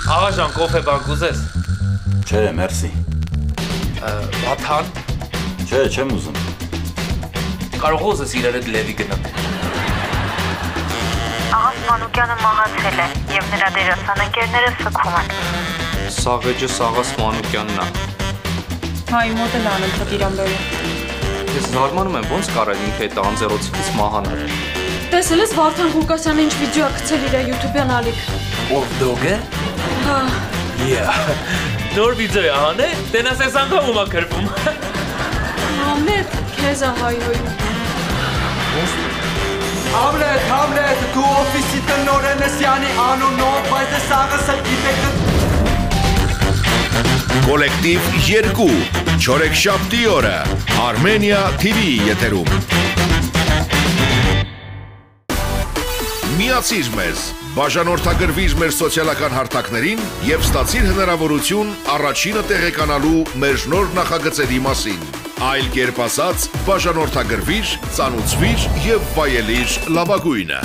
Աղաժան, կոֆե բան կուզես։ Չէ, մերսի։ Վաթան։ Չէ, չեմ ուզում։ Կարող ուզես իրարդ լևի գնանք։ Աղաս Մանուկյանը մահացել է և նրա դերասանընկերները սգում են։ Սաղեջը Սաղաս Մանուկյանն է։ Հայ մոտ էլ անընդհատ իրան բերում։ Ես զարմանում եմ, ոնց կարել ինքը այդ անձեռոցիկից մահանալ։ Տեսել ես Վարդան Ղուկասյանը ինչ վիդեո է գցել իր YouTube-յան ալիք։ Ով դոգ է։ Հա։ Նոր վիդեո է հանե, տենաս ես անգամ ումա կրվում։ Համլետ, քեզ է հայհոյում։ Համլետ, դու օֆիսի տնօրեն ես յանի անունով, բայց ես աղասը գիտեք։ Կոլեկտիվ 2 չորեքշաբթի օրը Armenia TV եթերում։ Միացիր մեզ, բաժանորդագրվիր մեր սոցիալական հարթակներին և ստացիր հնարավորություն առաջինը տեղեկանալու մեր նոր նախագծերի մասին։ Այլ կերպ ասած, բաժանորդագրվիր, ծանուցվիր և վայելիր լավագույնը։